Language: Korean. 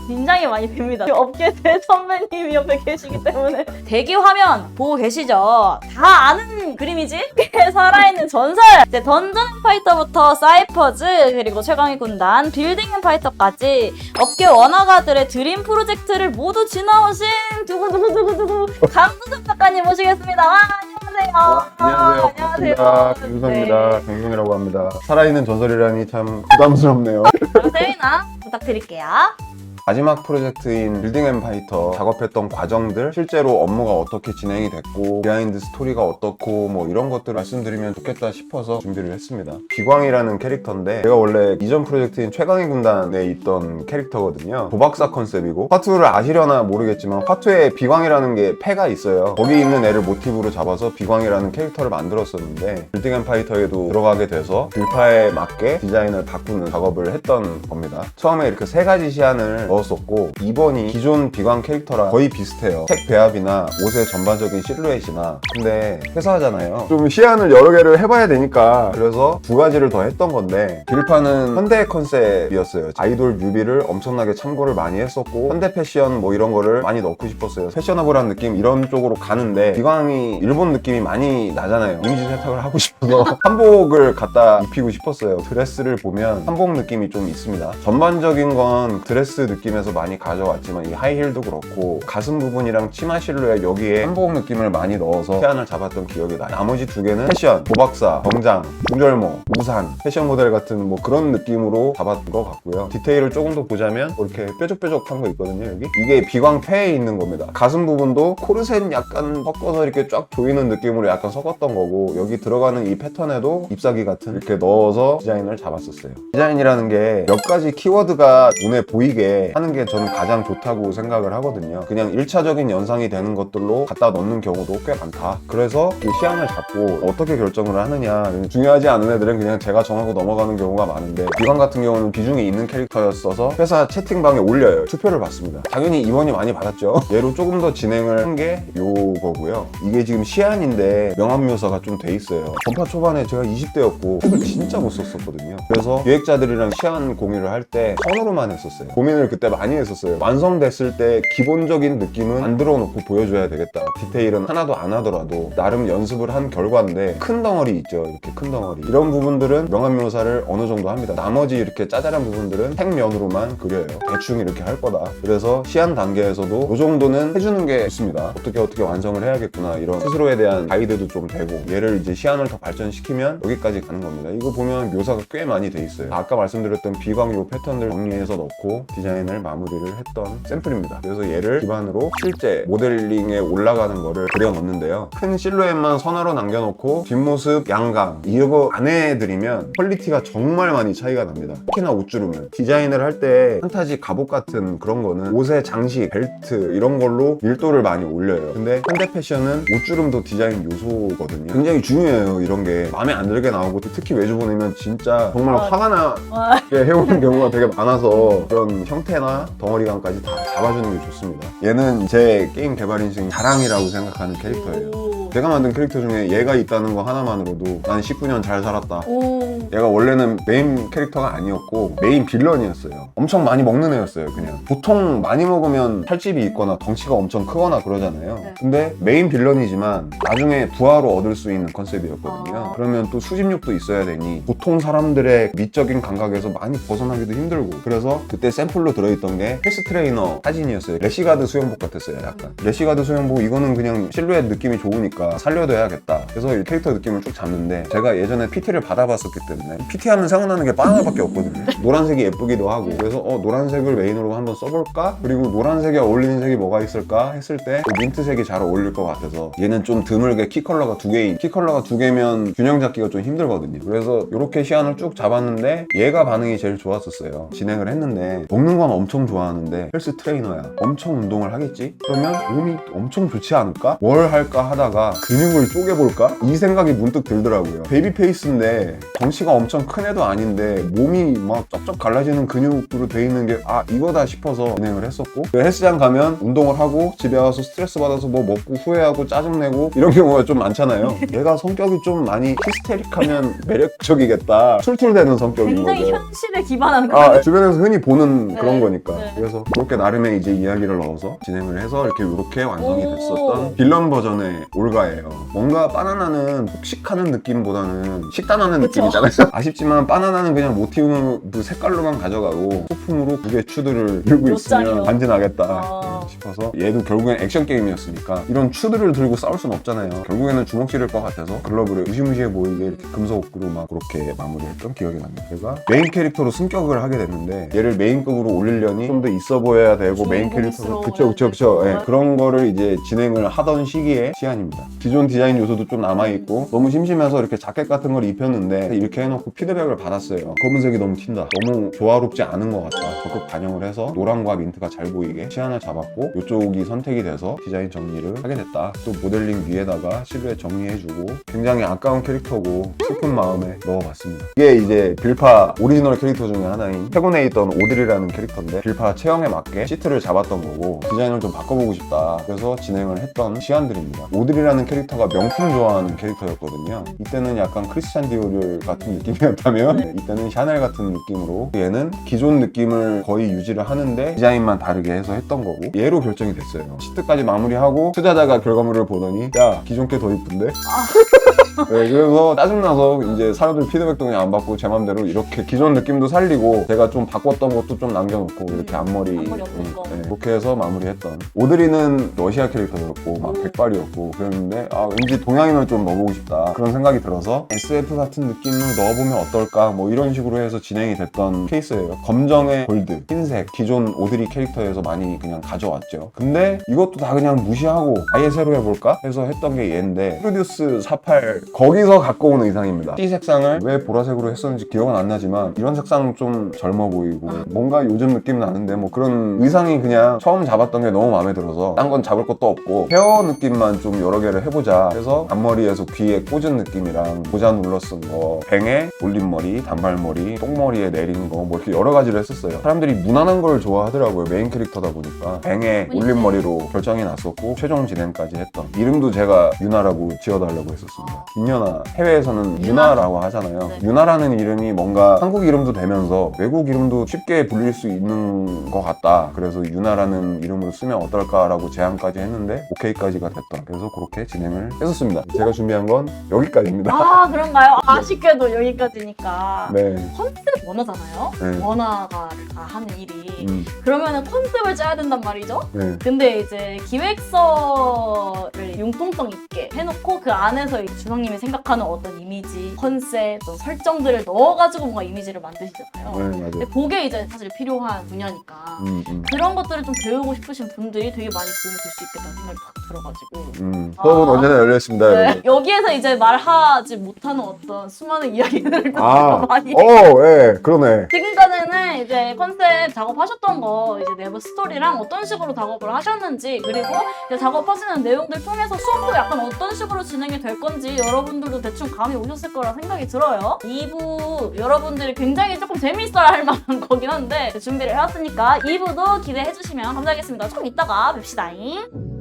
굉장히 많이 뵙니다. 업계 대선배님이 옆에 계시기 때문에 대기 화면 보고 계시죠? 다 아는 그림이지? 꽤 살아있는 전설! 이제 던전 앤 파이터부터 사이퍼즈 그리고 최강의 군단, 빌딩 앤 파이터까지 업계 원화가들의 드림 프로젝트를 모두 지나오신 두구두구두구두구 강수정 작가님 모시겠습니다. 와, 안녕하세요. 안녕하세요. 반갑습니다. 김수성입니다. 경중이라고 합니다. 살아있는 전설이라니 참 부담스럽네요. 그럼 세미나 부탁드릴게요. 마지막 프로젝트인 빌딩 앤 파이터 작업했던 과정들, 실제로 업무가 어떻게 진행이 됐고 비하인드 스토리가 어떻고 뭐 이런 것들을 말씀드리면 좋겠다 싶어서 준비를 했습니다. 비광이라는 캐릭터인데 제가 원래 이전 프로젝트인 최강의 군단에 있던 캐릭터거든요. 도박사 컨셉이고 화투를 아시려나 모르겠지만 화투에 비광이라는 게 패가 있어요. 거기 있는 애를 모티브로 잡아서 비광이라는 캐릭터를 만들었었는데 빌딩 앤 파이터에도 들어가게 돼서 빌파에 맞게 디자인을 바꾸는 작업을 했던 겁니다. 처음에 이렇게 세 가지 시안을 넣었었고 2번이 기존 비광 캐릭터랑 거의 비슷해요. 색 배합이나 옷의 전반적인 실루엣이나. 근데 회사잖아요. 좀 시안을 여러 개를 해봐야 되니까 그래서 두 가지를 더 했던 건데 빌파는 현대 컨셉이었어요. 아이돌 뮤비를 엄청나게 참고를 많이 했었고 현대 패션 뭐 이런 거를 많이 넣고 싶었어요. 패셔너블한 느낌 이런 쪽으로 가는데 비광이 일본 느낌이 많이 나잖아요. 이미지 세탁을 하고 싶어서 한복을 갖다 입히고 싶었어요. 드레스를 보면 한복 느낌이 좀 있습니다. 전반적인 건 드레스 느낌에서 많이 가져왔지만 이 하이힐도 그렇고 가슴 부분이랑 치마 실루엣 여기에 한복 느낌을 많이 넣어서 시안을 잡았던 기억이 나요. 나머지 두 개는 패션, 도박사, 정장, 중절모, 우산, 패션 모델 같은 뭐 그런 느낌으로 잡았던 것 같고요. 디테일을 조금 더 보자면 이렇게 뾰족뾰족한 거 있거든요. 여기 이게 비광패에 있는 겁니다. 가슴 부분도 코르셋 약간 섞어서 이렇게 쫙 조이는 느낌으로 약간 섞었던 거고 여기 들어가는 이 패턴에도 잎사귀 같은 이렇게 넣어서 디자인을 잡았었어요. 디자인이라는 게 몇 가지 키워드가 눈에 보이게 하는 게 저는 가장 좋다고 생각을 하거든요. 그냥 1차적인 연상이 되는 것들로 갖다 넣는 경우도 꽤 많다. 그래서 이 시안을 잡고 어떻게 결정을 하느냐, 중요하지 않은 애들은 그냥 제가 정하고 넘어가는 경우가 많은데 비광 같은 경우는 비중이 있는 캐릭터였어서 회사 채팅방에 올려요. 투표를 받습니다. 당연히 임원이 많이 받았죠. 얘로 조금 더 진행을 한 게 요거고요. 이게 지금 시안인데 명암 묘사가 좀 돼 있어요. 전파 초반에 제가 20대였고 책을 진짜 못 썼었거든요. 그래서 기획자들이랑 시안 공유를 할 때 선으로만 했었어요. 고민을 그때 많이 했었어요. 완성됐을 때 기본적인 느낌은 만들어 놓고 보여줘야 되겠다. 디테일은 하나도 안 하더라도 나름 연습을 한 결과인데 큰 덩어리 있죠. 이렇게 큰 덩어리. 이런 부분들은 명암 묘사를 어느 정도 합니다. 나머지 이렇게 짜잘한 부분들은 색면으로만 그려요. 대충 이렇게 할 거다. 그래서 시안 단계에서도 이 정도는 해주는 게 좋습니다. 어떻게 완성을 해야겠구나. 이런 스스로에 대한 가이드도 좀 되고 얘를 이제 시안을 더 발전시키면 여기까지 가는 겁니다. 이거 보면 묘사가 꽤 많이 돼 있어요. 아까 말씀드렸던 비광요 패턴들 정리해서 넣고 디자인을 마무리를 했던 샘플입니다. 그래서 얘를 기반으로 실제 모델링에 올라가는 거를 그려놓는데요. 큰 실루엣만 선화로 남겨놓고 뒷모습, 양감 이거 안 해드리면 퀄리티가 정말 많이 차이가 납니다. 특히나 옷주름은 디자인을 할 때 판타지 갑옷 같은 그런 거는 옷의 장식, 벨트 이런 걸로 밀도를 많이 올려요. 근데 현대 패션은 옷주름도 디자인 요소거든요. 굉장히 중요해요. 이런 게 마음에 안 들게 나오고 특히 외주 보내면 진짜 정말 화가 나게 해오는 경우가 되게 많아서 그런 형태나 덩어리감까지 다 잡아주는 게 좋습니다. 얘는 제 게임 개발 인생 자랑이라고 생각하는 캐릭터예요. 제가 만든 캐릭터 중에 얘가 있다는 거 하나만으로도 난 19년 잘 살았다. 얘가 원래는 메인 캐릭터가 아니었고 메인 빌런이었어요. 엄청 많이 먹는 애였어요. 그냥 보통 많이 먹으면 살집이 있거나 덩치가 엄청 크거나 그러잖아요. 근데 메인 빌런이지만 나중에 부하로 얻을 수 있는 컨셉이었거든요. 그러면 또 수집욕도 있어야 되니 보통 사람들의 미적인 감각에서 많이 벗어나기도 힘들고 그래서 그때 샘플로 들어있던 게 헬스 트레이너 사진이었어요. 래시가드 수영복 같았어요. 약간 래시가드 수영복 이거는 그냥 실루엣 느낌이 좋으니까 살려둬야겠다. 그래서 이 캐릭터 느낌을 쭉 잡는데 제가 예전에 PT를 받아봤었기 때문에 PT 하면 생각나는 게 바나나밖에 없거든요. 노란색이 예쁘기도 하고 그래서 노란색을 메인으로 한번 써볼까? 그리고 노란색에 어울리는 색이 뭐가 있을까? 했을 때 민트색이 잘 어울릴 것 같아서 얘는 좀 드물게 키 컬러가 두 개면 균형 잡기가 좀 힘들거든요. 그래서 이렇게 시안을 쭉 잡았는데 얘가 반응이 제일 좋았었어요. 진행을 했는데 먹는 건 엄청 좋아하는데 헬스 트레이너야. 엄청 운동을 하겠지? 그러면 몸이 엄청 좋지 않을까? 뭘 할까 하다가 근육을 쪼개볼까? 이 생각이 문득 들더라고요. 베이비 페이스인데 덩치 덩치가 엄청 큰 애도 아닌데 몸이 막 쩍쩍 갈라지는 근육으로 돼 있는 게 이거다 싶어서 진행을 했었고, 헬스장 가면 운동을 하고 집에 와서 스트레스 받아서 뭐 먹고 후회하고 짜증내고 이런 경우가 좀 많잖아요. 얘가 성격이 좀 많이 히스테릭하면 매력적이겠다. 툴툴대는 성격인 거죠. 굉장히 현실에 기반한 그런 주변에서 흔히 보는 네, 그런 거니까. 네. 그래서 그렇게 나름의 이제 이야기를 넣어서 진행을 해서 이렇게 완성이 오. 됐었던 빌런 버전의 올가예요. 뭔가 바나나는 폭식하는 느낌보다는 식단하는 그쵸. 느낌이잖아요. 아쉽지만 바나나는 그냥 모티브 색깔로만 가져가고 소품으로 두 개 추드를 들고 옷장이요. 있으면 간지나겠다 아. 싶어서, 얘도 결국엔 액션 게임이었으니까 이런 추드를 들고 싸울 순 없잖아요. 결국에는 주먹 찌를 것 같아서 글러브를 무시무시해 보이게 이렇게 금속으로 막 그렇게 마무리했던 기억이 납니다. 제가 메인 캐릭터로 승격을 하게 됐는데 얘를 메인급으로 올리려니 좀 더 있어 보여야 되고 메인 캐릭터로 그쵸. 예, 그런 거를 이제 진행을 하던 시기에 시안입니다. 기존 디자인 요소도 좀 남아있고 너무 심심해서 이렇게 자켓 같은 걸 입혔는데 이렇게 해놓고 피드백을 받았어요. 검은색이 너무 튄다, 너무 조화롭지 않은 것 같다. 적극 반영을 해서 노랑과 민트가 잘 보이게 시안을 잡았고, 이쪽이 선택이 돼서 디자인 정리를 하게 됐다. 또 모델링 위에다가 실루엣 정리해주고, 굉장히 아까운 캐릭터고 슬픈 마음에 넣어봤습니다. 이게 이제 빌파 오리지널 캐릭터 중에 하나인 태곤에 있던 오드리라는 캐릭터인데, 빌파 체형에 맞게 시트를 잡았던 거고 디자인을 좀 바꿔보고 싶다. 그래서 진행을 했던 시안들입니다. 오드리라는 캐릭터가 명품 좋아하는 캐릭터였거든요. 이때는 약간 크리스찬 디오르 같은 느낌이었다면 이때는 샤넬 같은 느낌으로, 얘는 기존 느낌을 거의 유지를 하는데 디자인만 다르게 해서 했던 거고, 얘로 결정이 됐어요. 시트까지 마무리하고 투자자가 결과물을 보더니 야, 기존 게 더 이쁜데? 네, 그래서 짜증나서 이제 사람들 피드백도 그냥 안 받고 제 맘대로 이렇게 기존 느낌도 살리고 제가 좀 바꿨던 것도 좀 남겨놓고 이렇게 앞머리 없는 거. 그렇게 해서 마무리했던. 오드리는 러시아 캐릭터였고 막 백발이었고 그랬는데 왠지 동양인을 좀 넣어보고 싶다 그런 생각이 들어서 SF 같은 느낌을 넣어보면 어떨까 뭐 이런 식으로 해서 진행이 됐던 케이스예요. 검정에 골드, 흰색, 기존 오드리 캐릭터에서 많이 그냥 가져왔죠. 근데 이것도 다 그냥 무시하고 아예 새로 해볼까 해서 했던 게 얘인데, 프로듀스 48 거기서 갖고 온 의상입니다. 띠 색상을 왜 보라색으로 했었는지 기억은 안 나지만 이런 색상은 좀 젊어 보이고 뭔가 요즘 느낌 나는데 뭐 그런 의상이 그냥 처음 잡았던 게 너무 마음에 들어서 딴 건 잡을 것도 없고 헤어 느낌만 좀 여러 개를 해보자 해서 앞머리에서 귀에 꽂은 느낌이랑 모자 눌러 쓴 거, 뱅에 올림머리, 단발머리, 똥머리에 내린 거 뭐 이렇게 여러 가지를 했었어요. 사람들이 무난한 걸 좋아하더라고요. 메인 캐릭터다 보니까 뱅에 올림머리로 결정이 났었고 최종 진행까지 했던. 이름도 제가 유나라고 지어달라고 했었습니다. 김연아, 해외에서는 유나라고 하잖아요. 네. 유나라는 이름이 뭔가 한국 이름도 되면서 외국 이름도 쉽게 불릴 수 있는 것 같다. 그래서 유나라는 이름으로 쓰면 어떨까라고 제안까지 했는데 오케이까지가 됐던. 그래서 그렇게 진행을 했었습니다. 제가 준비한 건 여기까지입니다. 그런가요? 아쉽게도 여기까지니까. 네. 컨셉 원화잖아요? 네. 원화가 다 하는 일이. 그러면은 컨셉을 짜야 된단 말이죠? 네. 근데 이제 기획서를 융통성 있게 해놓고 그 안에서 이 주상님이 생각하는 어떤 이미지, 컨셉, 어떤 설정들을 넣어가지고 뭔가 이미지를 만드시잖아요. 네, 맞아요. 근데 그게 이제 사실 필요한 분야니까 그런 것들을 좀 배우고 싶으신 분들이 되게 많이 도움이 될 수 있겠다는 생각이 딱 들어가지고 수업은 언제나 열려있습니다. 네. 여러분. 여기에서 이제 말하지 못하는 어떤 수많은 이야기들을 또 많이 예, 그러네. 지금까지는 이제 컨셉 작업하셨던 거, 이제 내부 스토리랑 어떤 식으로 작업을 하셨는지, 그리고 이제 작업하시는 내용들 통해서 수업도 약간 어떤 식으로 진행이 될 건지 여러분들도 대충 감이 오셨을 거라 생각이 들어요. 2부 여러분들이 굉장히 조금 재미있어야 할 만한 거긴 한데 준비를 해왔으니까 2부도 기대해주시면 감사하겠습니다. 조금 이따가 뵙시다잉.